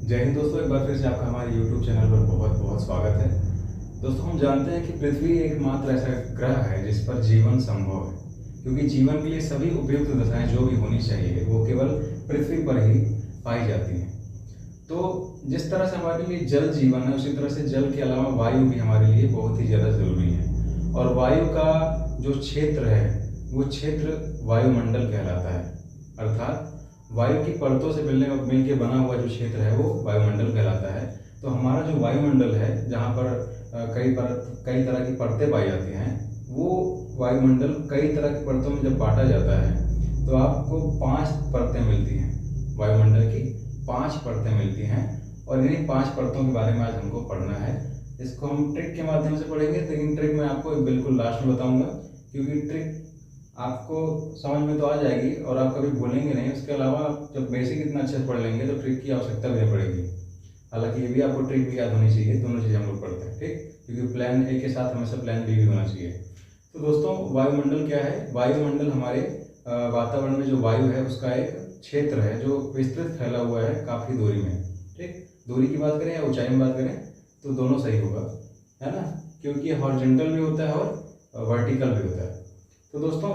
जय हिंद दोस्तों, एक बार फिर से आपका हमारे YouTube चैनल पर बहुत बहुत स्वागत है। दोस्तों, हम जानते हैं कि पृथ्वी एकमात्र ऐसा ग्रह है जिस पर जीवन संभव है, क्योंकि जीवन के लिए सभी उपयुक्त दशाएं जो भी होनी चाहिए वो केवल पृथ्वी पर ही पाई जाती हैं। तो जिस तरह से हमारे लिए जल जीवन है, उसी तरह से जल के अलावा वायु भी हमारे लिए बहुत ही ज़्यादा जरूरी है। और वायु का जो क्षेत्र है वो क्षेत्र वायुमंडल कहलाता है, अर्थात वायु की परतों से मिल के बना हुआ जो क्षेत्र है वो वायुमंडल कहलाता है। तो हमारा जो वायुमंडल है, जहाँ पर कई तरह की परतें पाई जाती हैं, वो वायुमंडल कई तरह की परतों में जब बांटा जाता है तो आपको 5 परतें मिलती हैं। वायुमंडल की 5 परतें मिलती हैं और इन्हीं 5 परतों के बारे में आज हमको पढ़ना है। इसको हम ट्रिक के माध्यम से पढ़ेंगे, लेकिन ट्रिक मैं आपको बिल्कुल लास्ट में बताऊंगा, क्योंकि ट्रिक आपको समझ में तो आ जाएगी और आप कभी भूलेंगे नहीं। उसके अलावा आप जब बेसिक इतना अच्छे से पढ़ लेंगे तो ट्रिक की आवश्यकता भी नहीं पड़ेगी। हालांकि ये भी आपको ट्रिक भी याद होनी चाहिए, दोनों चीज़ हम लोग पढ़ते हैं, ठीक, क्योंकि प्लान ए के साथ हमेशा प्लान बी भी होना चाहिए। तो दोस्तों, वायुमंडल क्या है? वायुमंडल हमारे वातावरण में जो वायु है उसका एक क्षेत्र है जो विस्तृत फैला हुआ है काफ़ी दूरी में। ठीक, दूरी की बात करें या ऊंचाई में बात करें तो दोनों सही होगा, है ना, क्योंकि हॉरिजॉन्टल भी होता है और वर्टिकल भी होता है। तो दोस्तों,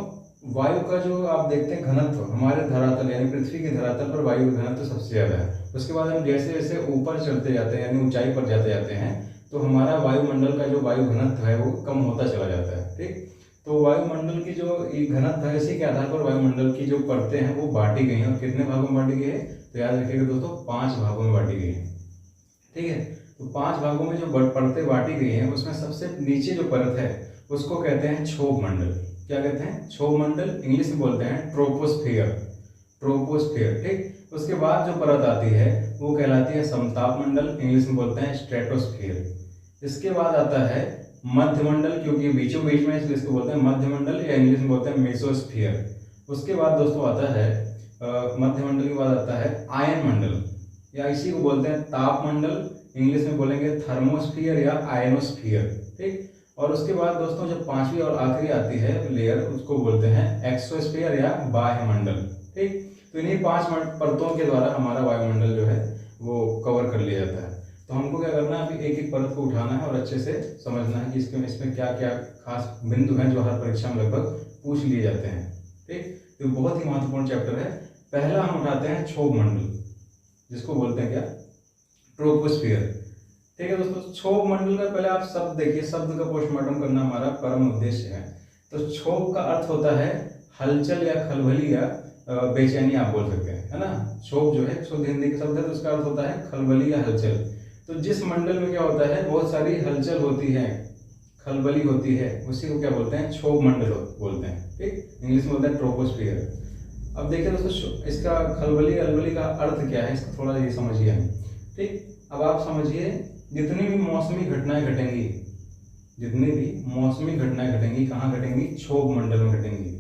वायु का जो आप देखते हैं घनत्व, हमारे धरातल यानी पृथ्वी के धरातल पर वायु का घनत्व सबसे ज़्यादा है। उसके बाद हम जैसे जैसे ऊपर चढ़ते जाते हैं यानी ऊंचाई पर जाते जाते हैं तो हमारा वायुमंडल का जो वायु घनत्व है वो कम होता चला जाता है। ठीक, तो वायुमंडल की जो घनत्व है, इसी के आधार पर वायुमंडल की जो परतें हैं वो बांटी गई हैं। और कितने भागों में बांटी गई है? तो याद रखिएगा दोस्तों, 5 भागों में बांटी गई है। ठीक है, तो 5 भागों में जो परतें बांटी गई हैं उसमें सबसे नीचे जो परत है उसको कहते हैं क्षोभ मंडल। क्या कहते हैं? क्षोभ मंडल। इंग्लिश में बोलते हैं ट्रोपोस्फियर। ट्रोपोस्फियर। ठीक, उसके बाद जो परत आती है वो कहलाती है समताप मंडल। इंग्लिश में बोलते हैं स्ट्रेटोस्फियर। इसके बाद आता है मध्यमंडल, क्योंकि बीचों बीच में इसलिए इसको बोलते हैं मध्यमंडल, या इंग्लिश में बोलते हैं मेसोस्फियर। उसके बाद दोस्तों आता है मध्यमंडल के बाद आता है आयन मंडल, या इसी को बोलते हैं ताप मंडल। इंग्लिश में बोलेंगे थर्मोस्फियर या आयनोस्फियर। ठीक, और उसके बाद दोस्तों जब 5वीं और आखिरी आती है लेयर, उसको बोलते हैं एक्सोस्फियर या बाह्य मंडल। ठीक, तो इन्हीं 5 परतों के द्वारा हमारा वायुमंडल जो है वो कवर कर लिया जाता है। तो हमको क्या करना है, अभी एक एक परत को उठाना है और अच्छे से समझना है कि इसमें क्या क्या खास बिंदु हैं जो हर परीक्षा में लगभग पूछ लिए जाते हैं। ठीक, तो बहुत ही महत्वपूर्ण चैप्टर है। पहला हम उठाते हैं क्षोभ मंडल, जिसको बोलते हैं क्या? ट्रोपोस्फियर। ठीक है दोस्तों, क्षोभ मंडल का पहले आप शब्द देखिए, शब्द का पोस्टमार्टम करना हमारा परम उद्देश्य है। तो क्षोभ का अर्थ होता है हलचल या खलबली या बेचैनी, आप बोल सकते हैं, है ना। क्षोभ जो है शुद्ध हिंदी का शब्द है, तो उसका अर्थ होता है खलबली या हलचल। तो जिस मंडल में क्या होता है, बहुत सारी हलचल होती है, खलबली होती है, उसी को क्या बोलते हैं? क्षोभ मंडल बोलते हैं। ठीक, इंग्लिश में बोलते हैं ट्रोपोस्फियर। अब देखिए दोस्तों, इसका खलबली अलबली का अर्थ क्या है, इसको थोड़ा ये समझिए। ठीक, अब आप समझिए, जितनी भी मौसमी घटनाएं घटेंगी, जितनी भी मौसमी घटनाएं घटेंगी, कहाँ घटेंगी? क्षोभ मंडल में घटेंगी।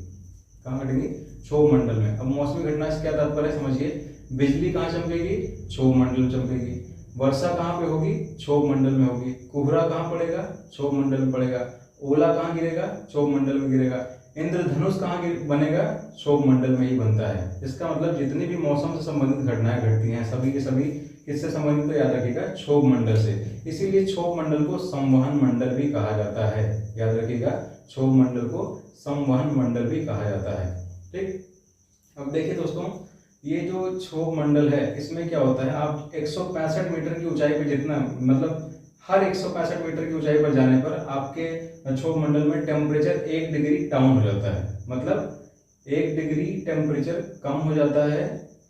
कहाँ घटेंगी? क्षोभ मंडल में। अब मौसमी घटना से क्या तात्पर्य समझिए, बिजली कहाँ चमकेगी? क्षोभ मंडल में चमकेगी। वर्षा कहाँ पे होगी? क्षोभ मंडल में होगी। कोहरा कहाँ पड़ेगा? क्षोभ मंडल में पड़ेगा। ओला कहाँ गिरेगा? क्षोभ मंडल में गिरेगा। इंद्रधनुष कहाँ बनेगा? क्षोभ मंडल में ही बनता है। इसका मतलब जितनी भी मौसम से संबंधित घटनाएं घटती हैं, सभी के सभी किससे संबंधित? तो याद रखिएगा, क्षोभ मंडल से। इसीलिए क्षोभ मंडल को संवहन मंडल भी कहा जाता है। याद रखिएगा, क्षोभ मंडल को संवहन मंडल भी कहा जाता है। ठीक, अब देखिए दोस्तों, ये जो क्षोभ मंडल है इसमें क्या होता है, आप 165 मीटर की ऊंचाई पे जितना, मतलब हर 165 मीटर की ऊंचाई पर जाने पर आपके क्षोभ मंडल में टेम्परेचर 1 डिग्री डाउन हो जाता है। मतलब 1 डिग्री टेम्परेचर कम हो जाता है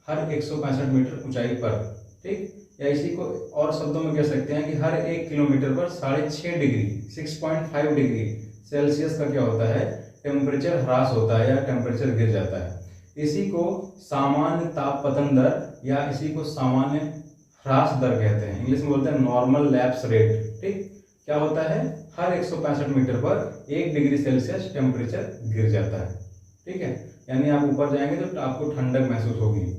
हर 165 मीटर ऊंचाई पर। ठीक, या इसी को और शब्दों में कह सकते हैं कि हर 1 किलोमीटर पर 6.5 डिग्री 6.5 डिग्री सेल्सियस का क्या होता है? टेम्परेचर ह्रास होता है या टेम्परेचर गिर जाता है। इसी को सामान्य तापपतन दर या इसी को सामान्य ह्रास दर कहते हैं। इंग्लिश में बोलते हैं नॉर्मल लैप्स रेट। ठीक, क्या होता है? हर 165 मीटर पर 1 डिग्री सेल्सियस टेम्परेचर गिर जाता है। ठीक है, यानी आप ऊपर जाएंगे तो आपको ठंडक महसूस होगी।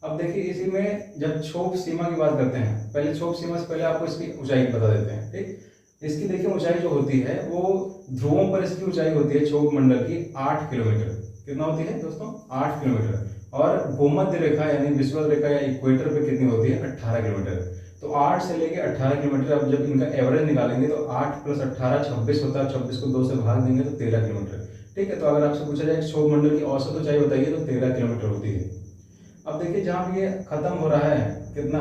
अब देखिए, इसी में जब क्षोभ सीमा की बात करते हैं, पहले क्षोभ सीमा से पहले आपको इसकी ऊंचाई बता देते हैं। ठीक, इसकी देखिए ऊंचाई जो होती है वो ध्रुवों पर इसकी ऊंचाई होती है क्षोभ मंडल की 8 किलोमीटर। कितना होती है दोस्तों? 8 किलोमीटर। और भूमध्य रेखा यानी विषुवत रेखा या इक्वेटर पे कितनी होती है, 18 किलोमीटर। तो 8 से लेके 18 किलोमीटर, अब जब इनका एवरेज निकालेंगे तो 8 + 18 26 होता है, 26 को 2 से भाग देंगे तो 13 किलोमीटर। ठीक है, तो अगर आपसे पूछा जाए क्षोभ मंडल की औसत ऊंचाई बताइए तो 13 किलोमीटर होती है। अब देखिए जहाँ भी ये खत्म हो रहा है, कितना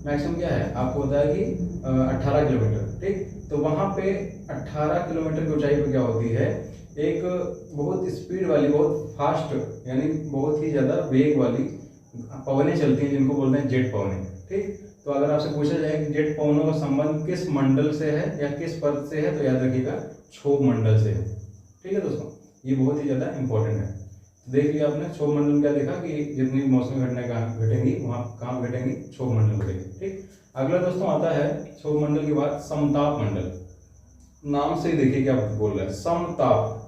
मैक्सिमम क्या है आपको होता है कि 18 किलोमीटर। ठीक, तो वहाँ पे 18 किलोमीटर की ऊंचाई पे क्या होती है, एक बहुत स्पीड वाली, बहुत फास्ट यानी बहुत ही ज़्यादा वेग वाली पवनें चलती हैं, जिनको बोलते हैं जेट पवनें। ठीक, तो अगर आपसे पूछा जाए कि जेट पवनों का संबंध किस मंडल से है या किस पर्वत से है, तो याद रखिएगा क्षोभ मंडल से है। ठीक है दोस्तों, ये बहुत ही ज़्यादा इंपॉर्टेंट है। तो देख लिया आपने क्षोभ मंडल में क्या देखा कि जितनी मौसमी घटनाएं कहाँ घटेंगी वहाँ कहाँ घटेंगी, क्षोभ मंडल घटेगी। ठीक, अगला दोस्तों आता है क्षोभ मंडल के बाद समताप मंडल। नाम से ही देखिए क्या बोल रहा है, समताप।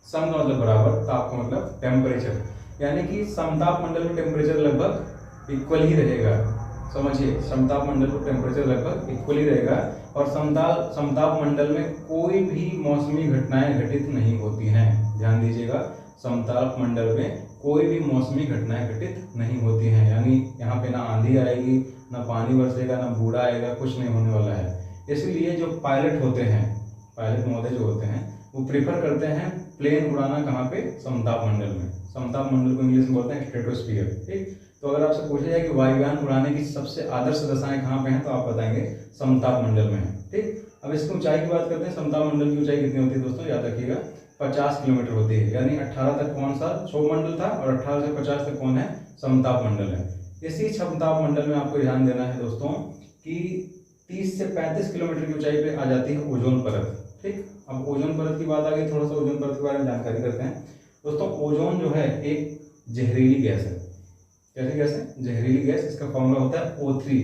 सम का मतलब बराबर, ताप का मतलब टेम्परेचर, यानी कि समताप मंडल में टेम्परेचर लगभग इक्वल ही रहेगा। समझिए, समताप मंडल में टेम्परेचर लगभग इक्वल ही रहेगा और समताप मंडल में कोई भी मौसमी घटनाएं घटित नहीं होती हैं। ध्यान दीजिएगा, समताप मंडल में कोई भी मौसमी घटनाएं घटित नहीं होती हैं, यानी यहाँ पे ना आंधी आएगी, ना पानी बरसेगा, ना बूढ़ा आएगा, कुछ नहीं होने वाला है। इसलिए जो पायलट होते हैं, पायलट महोदय जो होते हैं, वो प्रेफर करते हैं प्लेन उड़ाना कहाँ पे, समताप मंडल में। समताप मंडल को इंग्लिश में बोलते हैं स्ट्रेटोस्फीयर। ठीक, तो अगर आपसे पूछा जाए कि वायुयान उड़ाने की सबसे आदर्श दशाएं कहाँ पे हैं, तो आप बताएंगे समताप मंडल में है। ठीक, अब इसकी ऊंचाई की बात करते हैं। समताप मंडल की ऊंचाई कितनी होती है दोस्तों, याद रखिएगा 50 किलोमीटर होती है, यानी 18 तक कौन सा क्षोभ मंडल था और 18 से 50 तक कौन है, समताप मंडल है। इसी समताप मंडल में आपको ध्यान देना है दोस्तों कि 30 से 35 किलोमीटर की ऊंचाई पे आ जाती है ओजोन परत। ठीक, अब ओजोन परत की बात आ गई, थोड़ा सा ओजोन परत के बारे में जानकारी करते हैं दोस्तों। ओजोन जो है एक जहरीली गैस है। कैसी गैस है, जहरीली गैस। इसका फॉर्मूला होता है O3।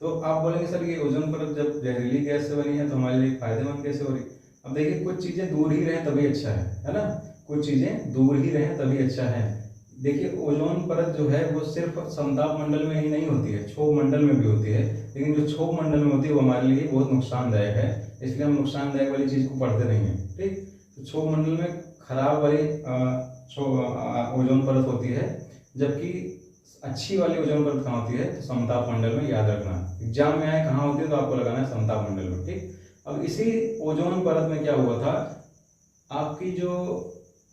तो आप बोलेंगे सर ये ओजोन परत जब जहरीली गैस से बनी है तो हमारे लिए फायदेमंद कैसे हो रही। अब देखिए, कुछ चीजें दूर ही रहें तभी अच्छा है ना, कुछ चीजें दूर ही रहें तभी अच्छा है। देखिए, ओजोन परत जो है वो सिर्फ समताप मंडल में ही नहीं होती है, क्षोभ मंडल में भी होती है, लेकिन जो क्षोभ मंडल में होती है वो हमारे लिए बहुत नुकसानदायक है, इसलिए हम नुकसानदायक वाली चीज को पढ़ते नहीं है। ठीक, तो क्षोभ मंडल में खराब वाली ओजोन परत होती है, जबकि अच्छी वाली ओजोन परत कहाँ होती है, तो समताप मंडल में। याद रखना, एग्जाम में आए कहाँ होती है तो आपको लगाना है समताप मंडल में। ठीक, अब इसी ओजोन परत में क्या हुआ था, आपकी जो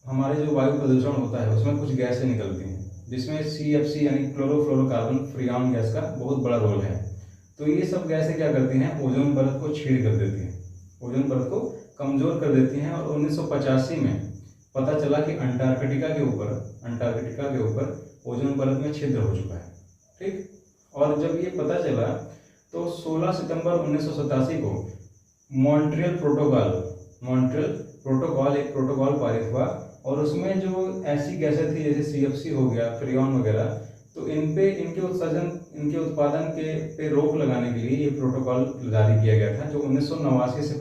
हमारे जो वायु प्रदूषण होता है उसमें कुछ गैसें निकलती हैं, जिसमें CFC यानी क्लोरोफ्लोरोकार्बन फ्रीऑन गैस का बहुत बड़ा रोल है। तो ये सब गैसें क्या करती हैं, ओजोन परत को छीड़ कर देती हैं, ओजोन परत को कमजोर कर देती हैं। और 1985 में पता चला कि अंटार्कटिका के ऊपर ओजोन परत में छिद्र हो चुका है। ठीक, और जब ये पता चला तो 16 सितंबर 1987 को मॉन्ट्रियल प्रोटोकॉल एक प्रोटोकॉल पारित हुआ, और उसमें जो ऐसी गैसें थी जैसे CFC हो गया, फ्रीऑन वगैरह, तो इनके उत्पादन पे रोक लगाने के लिए ये प्रोटोकॉल जारी किया गया था, जो 1989 से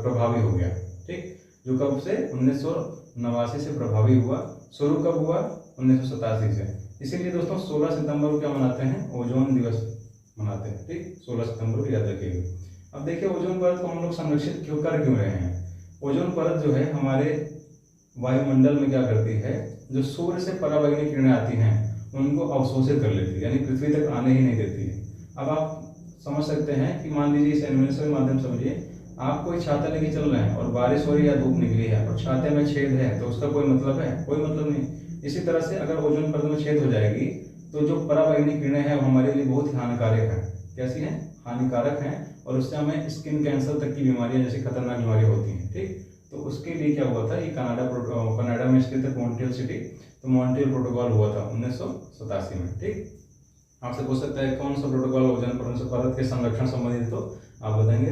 प्रभावी हो गया। ठीक, जो कब से 1989 से प्रभावी हुआ, शुरू कब हुआ, 1987 से। इसीलिए दोस्तों 16 सितंबर को क्या मनाते हैं, ओजोन दिवस मनाते हैं। ठीक, 16 सितंबर को याद रखिएगा। अब देखिए, ओजोन परत को हम लोग संरक्षित क्यों रहे हैं। ओजोन परत जो है हमारे वायुमंडल में क्या करती है, जो सूर्य से पराबैंगनी किरणें आती हैं उनको अवशोषित कर लेती है, यानी पृथ्वी तक आने ही नहीं देती है। अब आप समझ सकते हैं कि मान लीजिए इस एनिमेशन के माध्यम से समझिए, आप कोई छाता लेके चल रहे हैं और बारिश हो रही है या धूप निकली है और छाते में छेद है, तो उसका कोई मतलब है, कोई मतलब नहीं। इसी तरह से अगर ओजोन परत में छेद हो जाएगी तो जो पराबैंगनी किरणें हैं वो हमारे लिए बहुत ही हानिकारक है। कैसी हैं, हानिकारक हैं, और उससे हमें स्किन कैंसर तक की बीमारियां जैसी खतरनाक बीमारियां होती हैं। ठीक, तो उसके लिए क्या हुआ था, ये कनाडा में स्थित है मॉन्ट्रियल सिटी, तो मॉन्ट्रियल प्रोटोकॉल हुआ था 1987 में। ठीक, आपसे पूछ सकता है कौन सा प्रोटोकॉल ओजोन परत के संरक्षण संबंधित, तो आप बताएंगे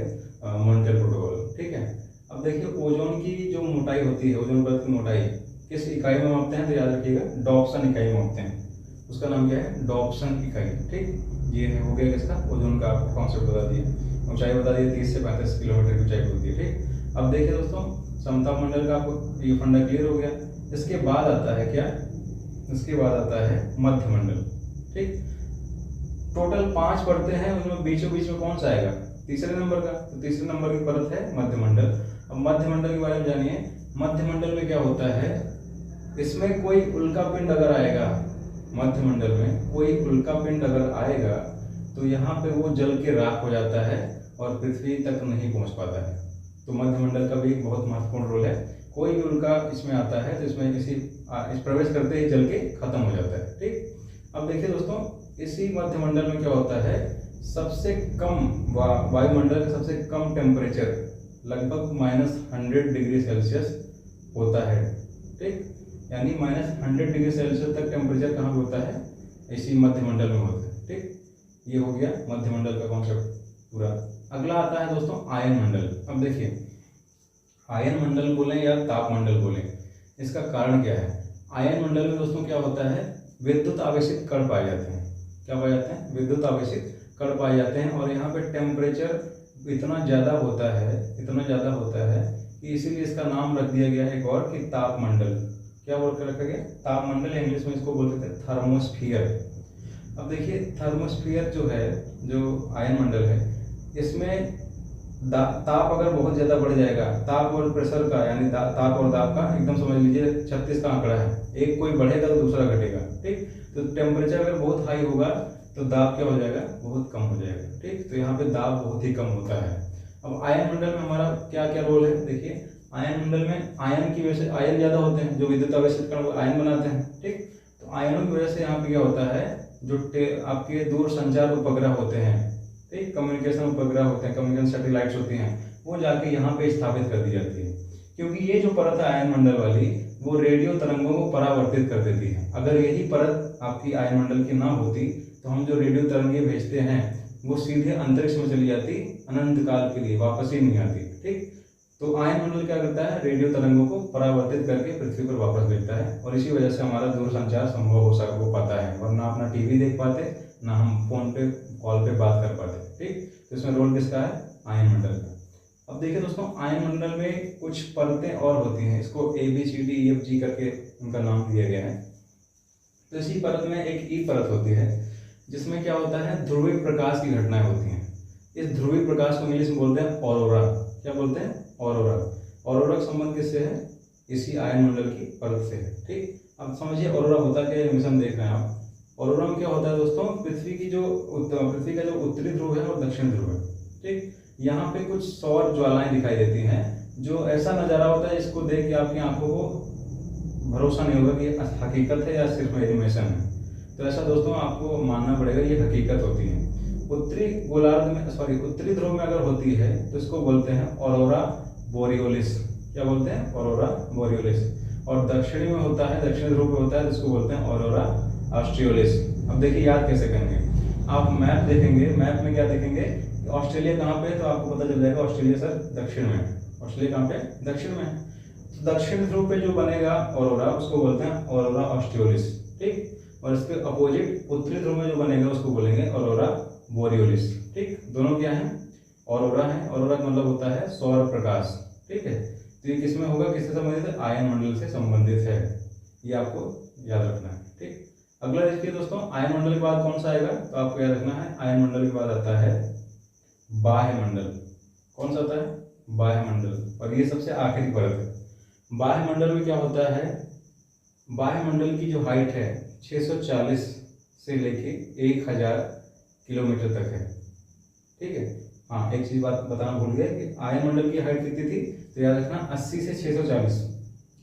मॉन्ट्रियल प्रोटोकॉल। ठीक है, अब देखिए ओजोन की जो मोटाई होती है, ओजोन परत की मोटाई किस इकाई में मापते हैं, तो याद रखिएगा डॉप्सन इकाई में मापते हैं। उसका नाम क्या है, डॉप्सन इकाई। ठीक, ये हो गया किसका, ओजोन का आपको कॉन्सेप्ट बता दिए, ऊंचाई बता दी 30 से 35 किलोमीटर की ऊंचाई होती है। ठीक, अब देखिए दोस्तों, समताप मंडल का आपको ये फंडा क्लियर हो गया। इसके बाद आता है क्या, इसके बाद आता है मध्य मंडल। ठीक, टोटल 5 परतें हैं, उसमें बीचों बीच में कौन सा आएगा, तीसरे नंबर का, तो तीसरे नंबर की परत है मध्य मंडल। अब मध्य मंडल के बारे में जानिए। मध्य मंडल में क्या होता है, इसमें कोई उल्का पिंड अगर आएगा, मध्यमंडल में कोई उल्का पिंड अगर आएगा तो यहाँ पे वो जल के राख हो जाता है और पृथ्वी तक नहीं पहुँच पाता है। तो मध्यमंडल का भी एक बहुत महत्वपूर्ण रोल है। कोई भी उल्का इसमें आता है तो इसमें इस प्रवेश करते ही जल के खत्म हो जाता है। ठीक, अब देखिए दोस्तों, इसी मध्यमंडल में क्या होता है, सबसे कम वायुमंडल का सबसे कम टेम्परेचर लगभग -100 डिग्री सेल्सियस होता है। ठीक, यानी -100 डिग्री सेल्सियस तक टेम्परेचर कहाँ पे होता है, इसी मध्यमंडल में होता है। ठीक, ये हो गया मध्यमंडल का कॉन्सेप्ट पूरा। अगला आता है दोस्तों आयन मंडल। अब देखिए, आयन मंडल बोलें या तापमंडल बोलें, इसका कारण क्या है। आयन मंडल में दोस्तों क्या होता है, विद्युत आवेशित कण पाए जाते हैं। क्या पाए जाते हैं, विद्युत आवेशित कण पाए जाते हैं। और यहाँ पे टेम्परेचर इतना ज़्यादा होता है कि इसीलिए इसका नाम रख दिया गया है एक और कि तापमंडल। क्या बोल कर रखा गया, तापमंडल। इंग्लिश में इसको बोलते थे थर्मोस्फियर। अब देखिए, थर्मोस्फियर जो है, जो आयन मंडल है, इसमें ताप अगर बहुत ज़्यादा बढ़ जाएगा, ताप और प्रेशर का यानी ताप और दाब का एकदम समझ लीजिए 36 का आंकड़ा है, एक कोई बढ़ेगा तो दूसरा घटेगा। ठीक, तो टेम्परेचर अगर बहुत हाई होगा तो दाब क्या हो जाएगा, बहुत कम हो जाएगा। ठीक, तो यहाँ पे दाब बहुत ही कम होता है। अब आयन मंडल में हमारा क्या क्या रोल है, देखिए आयन मंडल में आयन की वजह से, आयन ज़्यादा होते हैं जो विद्युत आवेशित कण आयन बनाते हैं। ठीक, तो आयनों की वजह से यहाँ पे क्या होता है, जो आपके दूर संचार उपग्रह होते हैं, ठीक, कम्युनिकेशन उपग्रह होते हैं, कम्युनिकेशन सैटेलाइट्स होती हैं, वो जाके यहाँ पे स्थापित कर दी जाती है। क्योंकि ये जो परत है आयन मंडल वाली, वो रेडियो तरंगों को परावर्तित कर देती है। अगर यही परत आपकी आयन मंडल की ना होती तो हम जो रेडियो तरंगें भेजते हैं वो सीधे अंतरिक्ष में चली जाती, अनंत काल के लिए वापस ही नहीं आती। ठीक, तो आयन मंडल क्या करता है, रेडियो तरंगों को परावर्तित करके पृथ्वी पर वापस भेजता है, और इसी वजह से हमारा दूरसंचार संभव हो पाता है। वरना अपना टीवी देख पाते, ना हम फोन पे कॉल पे बात कर पाते। ठीक, तो इसमें रोल किसका है, आयन मंडल का। अब देखिए दोस्तों, आयन मंडल में कुछ परतें और होती हैं, इसको ABCDEFG करके उनका नाम दिया गया है। तो इसी परत में एक ई परत होती है, जिसमें क्या होता है, ध्रुवीय प्रकाश की घटनाएं होती हैं। इस ध्रुवीय प्रकाश को इंग्लिश में बोलते हैं ऑरोरा। क्या बोलते हैं, ऑरोरा। ऑरोरा का संबंध किससे है, इसी आयन मंडल की परत से है। ठीक, अब समझिए ऑरोरा होता क्या है, एनिमेशन देख रहे हैं आप। ऑरोरा में क्या होता है दोस्तों, पृथ्वी का जो उत्तरी ध्रुव है और दक्षिण ध्रुव है। ठीक, यहाँ पे कुछ सौर ज्वालाएं दिखाई देती हैं, जो ऐसा नज़ारा होता है जिसको देख के आपकी आंखों को भरोसा नहीं होगा कि ये हकीकत है या सिर्फ एनिमेशन है। तो ऐसा दोस्तों आपको मानना पड़ेगा, ये हकीकत होती है। उत्तरी ध्रुव में अगर होती है तो इसको बोलते हैं ऑरोरा बोरियोलिस। क्या बोलते हैं, ऑरोरा बोरियोलिस। और दक्षिणी में होता है, दक्षिण ध्रुव में होता है तो इसको बोलते हैं ऑरोरा ऑस्ट्रियोलिस। अब देखिए याद कैसे करेंगे, आप मैप देखेंगे, मैप में क्या देखेंगे, ऑस्ट्रेलिया कहाँ पे है, तो आपको पता चल जाएगा ऑस्ट्रेलिया सर दक्षिण में। ऑस्ट्रेलिया कहाँ पे, दक्षिण में। तो दक्षिण ध्रुव पे जो बनेगा ऑरोरा, उसको बोलते हैं ऑरोरा ऑस्ट्रियोलिस। ठीक, और इसके अपोजिट उत्तरी ध्रुव में जो बनेगा उसको बोलेंगे ऑरोरा बोरियोलिस। ठीक, दोनों क्या है, ऑरोरा है। ऑरोरा का मतलब होता है सौर प्रकाश। ठीक है, तो ये किसमें होगा, किससे संबंधित है, आयन मंडल से संबंधित है, ये आपको याद रखना है। ठीक, अगला देखिए दोस्तों, आयन मंडल के बाद कौन सा आएगा, तो आपको याद रखना है, आयन मंडल के बाद आता है बाह्य मंडल। कौन सा आता है, बाह्य मंडल, और ये सबसे आखिरी परत है। बाह्य मंडल में क्या होता है, बाह्य मंडल की जो हाइट है 640 से लेके 1000 किलोमीटर तक है। ठीक है, हाँ एक चीज बात बताना भूल गया कि आयन मंडल की हाइट कितनी थी, तो याद रखना 80 से 640।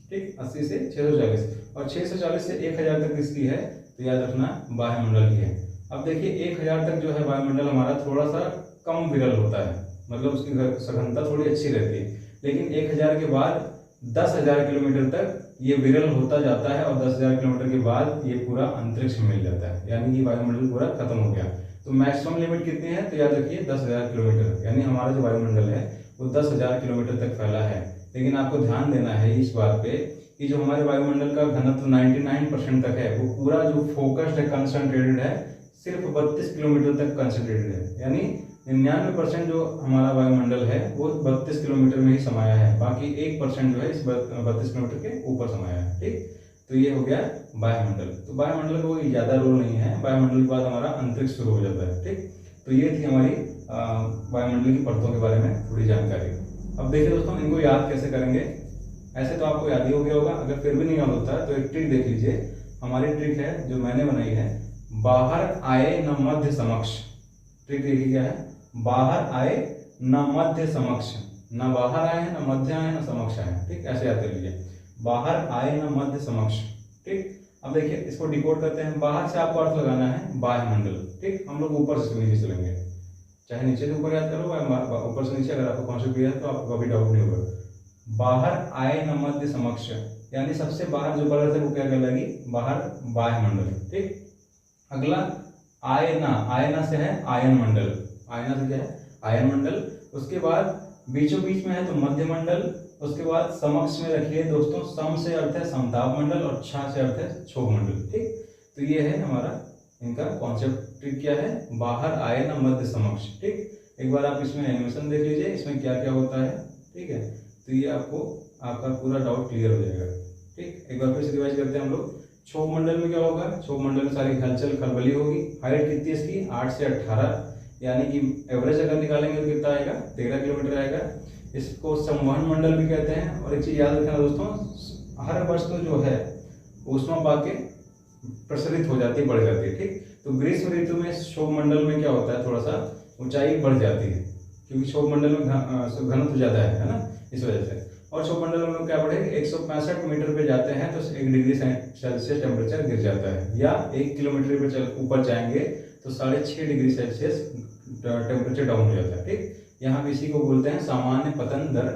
ठीक, 80 से 640, और 640 से 1000 तक किसकी है, तो याद रखना बाह्य मंडल की है। अब देखिए 1000 तक जो है वायुमंडल हमारा थोड़ा सा कम विरल होता है, मतलब उसकी सघनता थोड़ी अच्छी रहती है। लेकिन 1000 के बाद 10,000 किलोमीटर तक ये विरल होता जाता है, और 10,000 किलोमीटर के बाद ये पूरा अंतरिक्ष में मिल जाता है, यानी कि वायुमंडल पूरा खत्म हो गया। तो मैक्सिमम लिमिट कितनी है, तो याद रखिए 10,000 किलोमीटर, यानी हमारा जो वायुमंडल है वो 10,000 किलोमीटर तक फैला है। लेकिन आपको ध्यान देना है इस बात पे कि जो हमारे वायुमंडल का घनत्व 99% तक है, वो पूरा जो फोकस्ड है, कंसंट्रेटेड है, सिर्फ 32 किलोमीटर तक कंसंट्रेटेड है। यानी 99% जो हमारा वायुमंडल है वो 32 किलोमीटर में ही समाया है, बाकी 1% जो है इस 32 किलोमीटर के ऊपर समाया है। ठीक, तो ये हो गया वायुमंडल। तो वायुमंडल का कोई ज़्यादा रोल नहीं है, वायुमंडल के बाद हमारा अंतरिक्ष शुरू हो जाता है। ठीक, तो ये थी हमारी वायुमंडल की परतों के बारे में थोड़ी जानकारी। अब देखिए दोस्तों, इनको याद कैसे करेंगे, ऐसे तो आपको याद ही हो गया होगा, अगर फिर भी नहीं याद होता है तो एक ट्रिक देख लीजिए। हमारी ट्रिक है जो मैंने बनाई है, बाहर आए न मध्य समक्ष। ट्रिक देखिए क्या है, बाहर आए न मध्य समक्ष, न बाहर आए हैं, न मध्य आए, न समक्ष आए। ठीक, ऐसे याद कर लीजिए, बाहर आए न मध्य समक्ष। ठीक, अब देखिए इसको डिकोड करते हैं। बाहर से आपको अर्थ लगाना है बाह्यमंडल। ठीक, हम लोग ऊपर से नीचे चलेंगे, चाहे नीचे से ऊपर याद करो या ऊपर से नीचे, अगर आपको कॉन्सेप्ट क्लियर है तो आपको कभी डाउट नहीं होगा। बाहर आए न मध्य समक्ष, यानी सबसे बाहर जो कलर है वो क्या कहलाएगी, बाहर बाह्यमंडल। ठीक, अगला आयना, आयना से है आयन मंडल, आयना से क्या है, आयन मंडल। उसके बाद बीचों बीच में है तो मध्य मंडल। उसके बाद समक्ष में रखिए दोस्तों, सम से अर्थ है समताप मंडल और छा से अर्थ है क्षोभ मंडल। ठीक, तो ये है हमारा इनका कॉन्सेप्ट। ट्रिक क्या है, बाहर आए ना मध्य समक्ष। ठीक, एक बार आप इसमें एनिमेशन देख लीजिए, इसमें क्या क्या होता है। ठीक है, तो ये आपको आपका पूरा डाउट क्लियर हो जाएगा। ठीक, एक बार फिर से रिवाइज करते हैं हम लोग। क्षोभ मंडल में क्या होगा, क्षोभ मंडल में सारी हलचल खलबली होगी। हाइट कितनी इसकी, 8 से 18, यानी कि एवरेज अगर निकालेंगे तो कितना आएगा, 13 किलोमीटर आएगा। इसको संवहन मंडल भी कहते हैं। और एक चीज याद रखना दोस्तों, हर वर्ष तो जो है ऊष्मा पाके प्रसरित हो जाती है, बढ़ जाती है। ठीक, तो ग्रीष्म ऋतु में क्षोभ मंडल में क्या होता है, थोड़ा सा ऊंचाई बढ़ जाती है, क्योंकि क्षोभ मंडल में घनत्व ज्यादा है ना, इस वजह से। और क्षोभ मंडल में क्या बढ़ेगा, 165 मीटर पे जाते हैं तो 1 डिग्री सेल्सियस टेम्परेचर गिर जाता है, या 1 किलोमीटर पे ऊपर जाएंगे तो 6.5 डिग्री सेल्सियस टेम्परेचर डाउन हो जाता है। ठीक, यहाँ पे इसी को बोलते हैं सामान्य पतन दर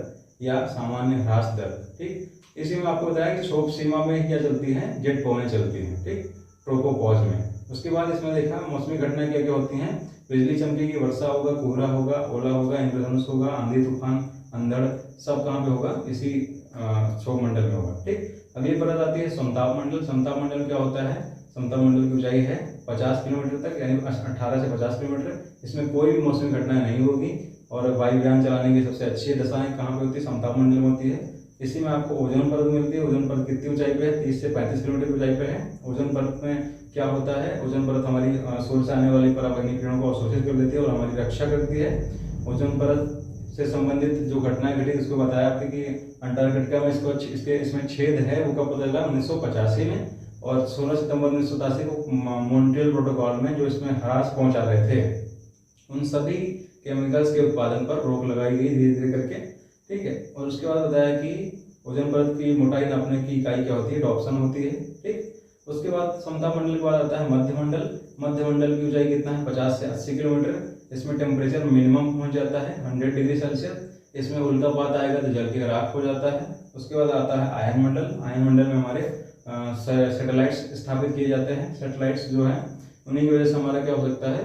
या सामान्य ह्रास दर। ठीक, इसी में आपको बताया कि क्षोभ सीमा में क्या चलती है, जेट पवनें चलती हैं। ठीक, ट्रोपोपॉज में। उसके बाद इसमें देखा मौसमी घटनाएं क्या क्या होती हैं, बिजली चमकेगी, वर्षा होगा, कोहरा होगा, ओला होगा, इंद्रधनुष होगा, आंधी तूफान, अंधड़, सब कहाँ पे होगा, इसी क्षोभ मंडल में होगा। ठीक, अगली परत आती है समताप मंडल। समताप मंडल क्या होता है, समताप मंडल की ऊंचाई है 50 किलोमीटर तक, यानी 18 से 50 किलोमीटर। इसमें कोई भी मौसमी घटनाएं नहीं होगी और वायुयान चलाने की सबसे अच्छी दशाएं कहाँ पे होती है, समताप मंडल में होती है। इसी में आपको ओजोन परत मिलती है। ओजोन परत कितनी ऊंचाई पे है, 30 से 35 किलोमीटर की ऊंचाई पे है। ओजोन परत में क्या होता है, ओजोन परत हमारी सूर्य से आने वाली पराबैंगनी किरणों को अवशोषित कर लेती है और हमारी रक्षा करती है। ओजोन परत से संबंधित जो घटनाएं घटी उसको बताया आपने कि अंटार्कटिका में इसमें छेद है, वो कब पता चला, 1985 में। और 16 सितंबर 1987 को मॉन्ट्रियल प्रोटोकॉल में जो इसमें ह्रास पहुंचा रहे थे, उन सभी केमिकल्स के उत्पादन पर रोक लगाई गई धीरे धीरे करके। ठीक है, और उसके बाद बताया कि ओजोन परत की मोटाई नापने की इकाई क्या होती है, डॉप्सन होती है। ठीक, उसके बाद समताप मंडल के बाद आता है मध्य मंडल। मध्य मंडल की ऊंचाई कितना है, 50 से 80 किलोमीटर। इसमें टेम्परेचर मिनिमम पहुंच जाता है 100 डिग्री सेल्सियस। इसमें उल्कापात आएगा तो जल के राख हो जाता है। उसके बाद आता है आयन मंडल। आयन मंडल में हमारे सैटेलाइट्स स्थापित किए जाते हैं। सैटेलाइट्स जो हैं उन्हीं की वजह से हमारा क्या हो सकता है,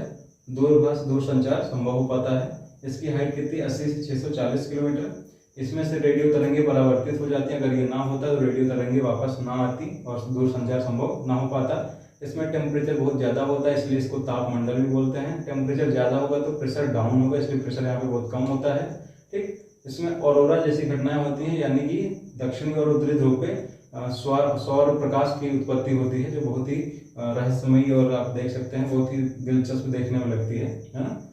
दूर संचार संभव हो पाता है। इसकी हाइट कितनी, 80 से 640 किलोमीटर। इसमें से रेडियो तरंगे परावर्तित हो जाती हैं, अगर ये ना होता तो रेडियो तरंगे वापस ना आती और दूर संचार संभव ना हो पाता। इसमें टेम्परेचर बहुत ज़्यादा होता है, इसलिए इसको ताप मंडल भी बोलते हैं। टेम्परेचर ज़्यादा होगा तो प्रेशर डाउन होगा, इसलिए प्रेशर यहाँ पे बहुत कम होता है। ठीक, इसमें ऑरोरा जैसी घटनाएं होती हैं, यानी कि दक्षिणी और उत्तरी ध्रुव पे सौर प्रकाश की उत्पत्ति होती है, जो बहुत ही रहस्यमयी और आप देख सकते हैं बहुत ही दिलचस्प देखने में लगती है ना।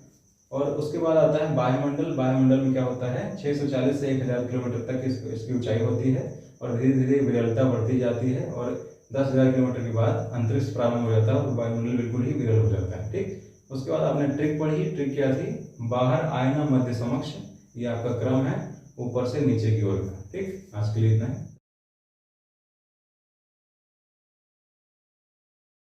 और उसके बाद आता है वायुमंडल। वायुमंडल में क्या होता है, 640 से 1000 किलोमीटर तक इसकी ऊंचाई होती है और धीरे धीरे विरलता बढ़ती जाती है और 10,000 किलोमीटर के बाद अंतरिक्ष प्रारंभ हो जाता है और वायुमंडल बिल्कुल ही विरल हो जाता है। ठीक, उसके बाद आपने ट्रिक पढ़ी। ट्रिक क्या थी, बाहर आयना मध्य समक्ष, ये आपका क्रम है ऊपर से नीचे की ओर का। ठीक, आज के लिए इतना है।